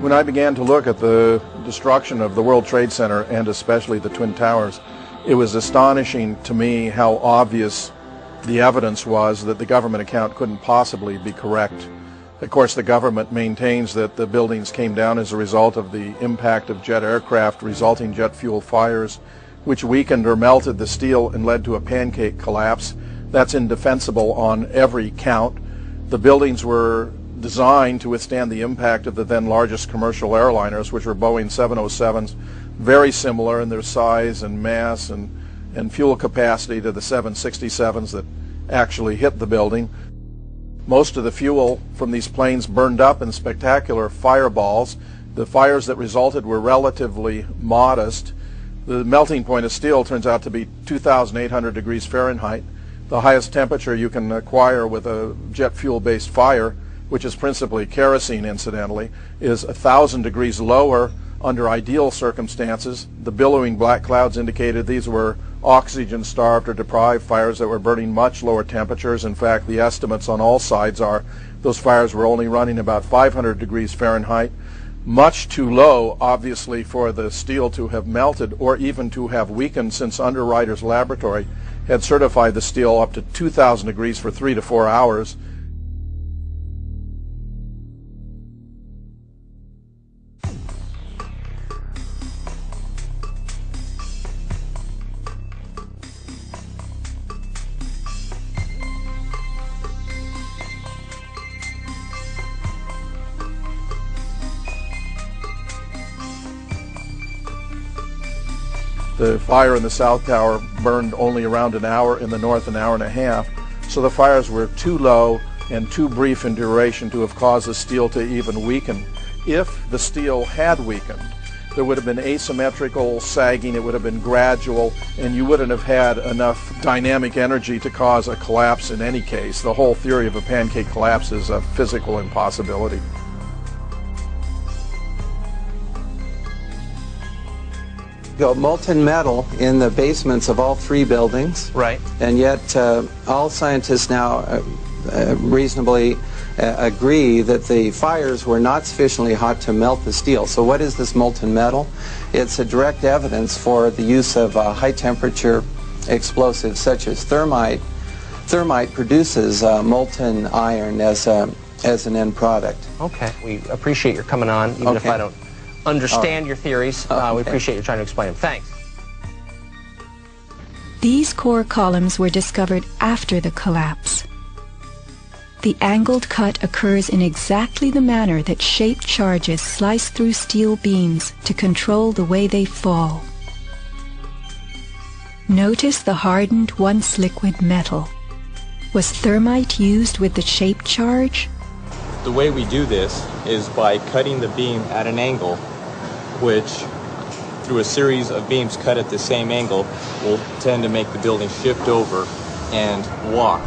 When I began to look at the destruction of the World Trade Center and especially the Twin Towers, it was astonishing to me how obvious the evidence was that the government account couldn't possibly be correct. Of course, the government maintains that the buildings came down as a result of the impact of jet aircraft resulting jet fuel fires, which weakened or melted the steel and led to a pancake collapse. That's indefensible on every count. The buildings were designed to withstand the impact of the then largest commercial airliners, which were Boeing 707s, very similar in their size and mass and fuel capacity to the 767s that actually hit the building. Most of the fuel from these planes burned up in spectacular fireballs. The fires that resulted were relatively modest. The melting point of steel turns out to be 2,800 degrees Fahrenheit. The highest temperature you can acquire with a jet fuel-based fire, which is principally kerosene incidentally, is 1,000 degrees lower under ideal circumstances. The billowing black clouds indicated these were oxygen-starved or deprived fires that were burning much lower temperatures. In fact, the estimates on all sides are those fires were only running about 500 degrees Fahrenheit, much too low, obviously, for the steel to have melted or even to have weakened, since Underwriters Laboratory had certified the steel up to 2,000 degrees for 3 to 4 hours. The fire in the South Tower burned only around an hour, in the North an hour and a half, so the fires were too low and too brief in duration to have caused the steel to even weaken. If the steel had weakened, there would have been asymmetrical sagging, it would have been gradual, and you wouldn't have had enough dynamic energy to cause a collapse in any case. The whole theory of a pancake collapse is a physical impossibility. Got molten metal in the basements of all three buildings. Right. And yet all scientists now reasonably agree that the fires were not sufficiently hot to melt the steel. So what is this molten metal? It's a direct evidence for the use of high temperature explosives such as thermite. Thermite produces molten iron as an end product. Okay. We appreciate your coming on, even if I don't understand your theories. We appreciate you trying to explain them. Thanks. These core columns were discovered after the collapse. The angled cut occurs in exactly the manner that shaped charges slice through steel beams to control the way they fall. Notice the hardened, once liquid metal. Was thermite used with the shaped charge? The way we do this is by cutting the beam at an angle, which through a series of beams cut at the same angle will tend to make the building shift over and walk.